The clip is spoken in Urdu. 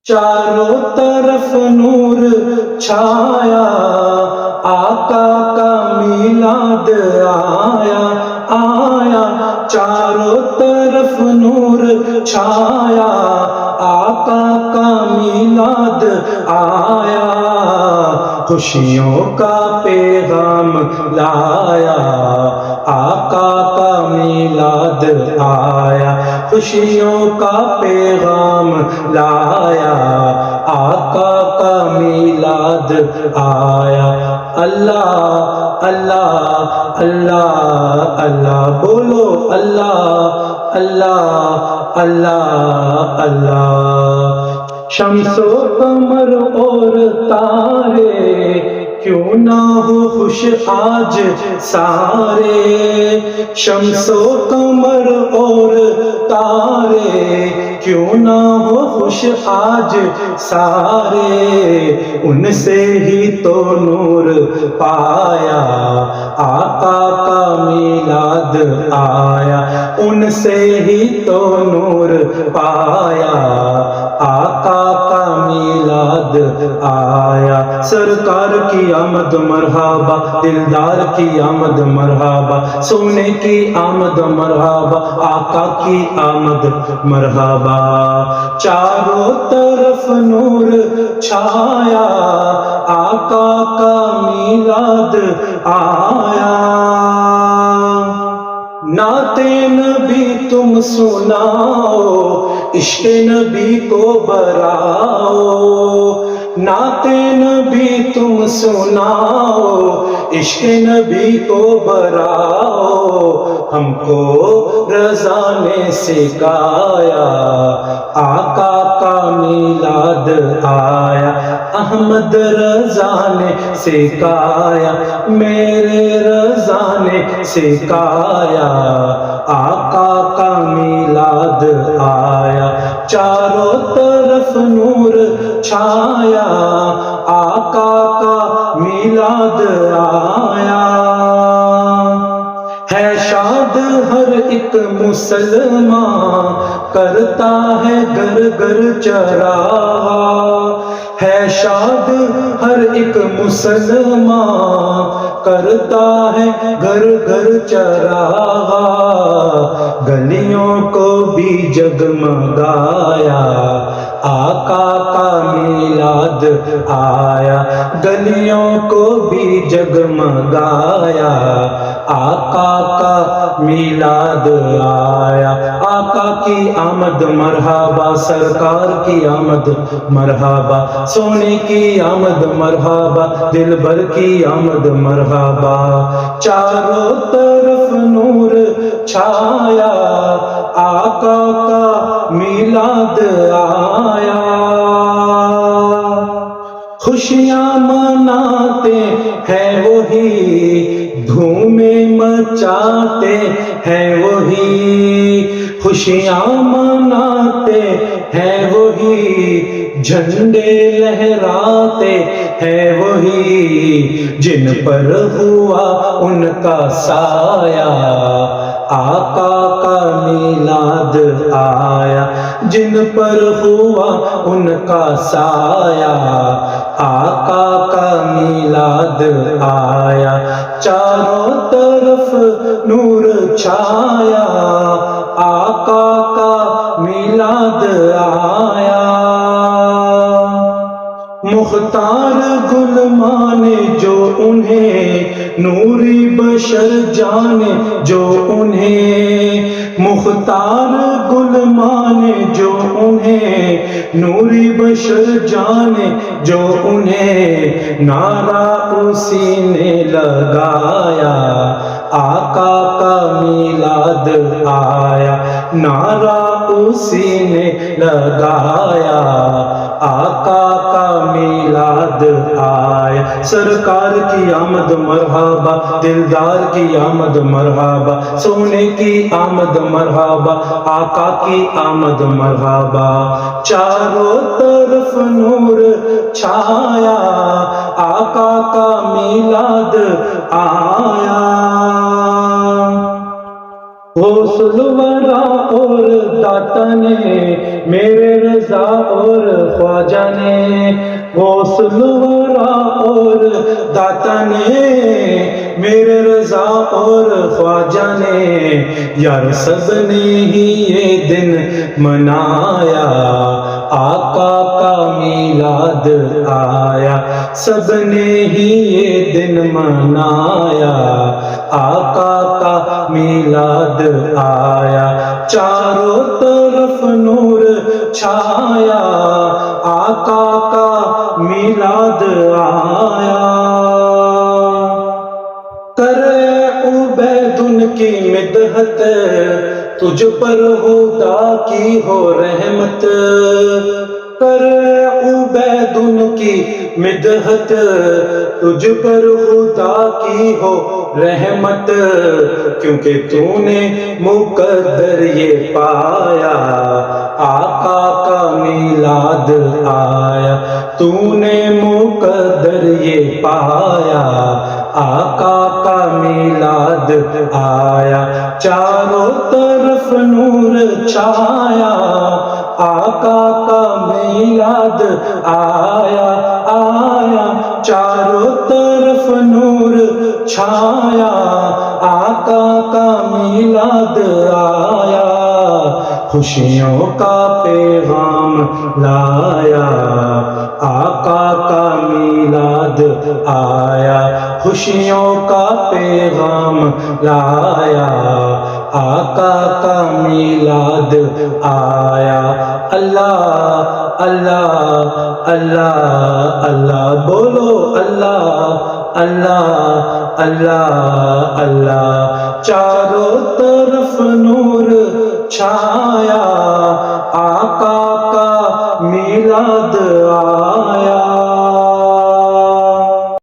چاروں طرف نور چھایا، آقا کا میلاد آیا آیا، چاروں طرف نور چھایا، آقا کا میلاد آیا، خوشیوں کا پیغام لایا، آقا کا میلاد آیا، خوشیوں کا پیغام لایا، آقا کا میلاد آیا۔ اللہ اللہ اللہ اللہ، بولو اللہ اللہ اللہ اللہ۔ شمس و قمر اور تارے کیوں نہ ہو خوش آج سارے، شمس و قمر اور تارے کیوں نہ ہو خوش آج سارے، ان سے ہی تو نور پایا، آقا کا میلاد آیا، ان سے ہی تو نور پایا، آقا کا میلاد آیا۔ سرکار کی آمد مرحبا، دلدار کی آمد مرحبا، سونے کی آمد مرحبا، آقا کی آمد مرحبا، چاروں طرف نور چھایا، آقا کا میلاد آیا۔ نعت نبی تم سناؤ، عشق نبی کو براؤ، نعت نبی تم سناؤ، عشق نبی کو براؤ، ہم کو رضا نے سکھایا، آقا کا میلاد آیا، احمد رضا نے سکھایا، میرے رضا نے سکھایا، آقا کا میلاد آیا، چاروں طرف نور چھایا، آقا کا میلاد آیا۔ ہے شاد ہر ایک مسلمان، کرتا ہے گھر گھر چراغاں، ہے شاد ہر ایک مسلمان، کرتا ہے گھر گھر چراغاں، گلیوں کو بھی جگمگایا، آقا کا میلاد آیا، گلیوں کو بھی جگمگایا، آقا کا میلاد آیا، آقا کی آمد مرحبا، سرکار کی آمد مرحبا، سونے کی آمد مرحبا، دلبر کی آمد مرحبا، چاروں طرف نور چھایا، آقا کا میلاد آیا، خوشیاں مناتے ہیں وہی، دھومیں مچاتے ہیں وہی، خوشیاں مناتے ہیں وہی، جھنڈے لہراتے ہیں وہی، جن پر ہوا ان کا سایہ، آقا کا میلاد آیا، جن پر ہوا ان کا سایہ، آقا کا میلاد آیا، چاروں طرف نور چھایا، آقا کا میلاد آیا۔ مختار گل مانے جو انہیں، نوری بشر جانے جو انہیں، مختار گل مانے جو انہیں، نوری بشر جانے جو انہیں، نعرہ اسی نے لگایا، آقا کا میلاد آیا، نعرہ اسی نے لگایا، آقا کا میلاد آیا، سرکار کی آمد مرحبا، دلدار کی آمد مرحبا، سونے کی آمد مرحبا، آقا کی آمد مرحبا، چاروں طرف نور چھایا، آقا کا میلاد آیا۔ غوث الورا اور داتا نے میرے رضا اور خواجہ خواجہ نے، غوث الورا اور داتا نے، میرے رضا اور خواجہ نے، یار سب نے ہی یہ دن منایا، آقا کا میلاد آیا، سب نے ہی یہ دن منایا، آقا کا میلاد آیا، چاروں طرف نور چھایا، آقا کا میلاد آیا۔ کرے عبید ان کی مدحت، تجھ پر خدا کی ہو رحمت، کرے عبید ان کی مدحت، تجھ پر خدا کی ہو رحمت، کیونکہ تو نے مقدر یہ پایا، آقا کا میلاد آیا، تو نے مقدر یہ پایا، آقا کا میلاد آیا، چاروں طرف نور چھایا، آقا کا میلاد آیا، آیا، چاروں طرف نور چھایا، آقا کا میلاد آیا، خوشیوں کا پیغام لایا، آقا کا میلاد آیا، خوشیوں کا پیغام لایا، آقا کا میلاد آیا۔ اللہ اللہ اللہ اللہ، بولو اللہ اللہ اللہ اللہ، چاروں طرف نور چھایا، آقا کا میلاد آیا۔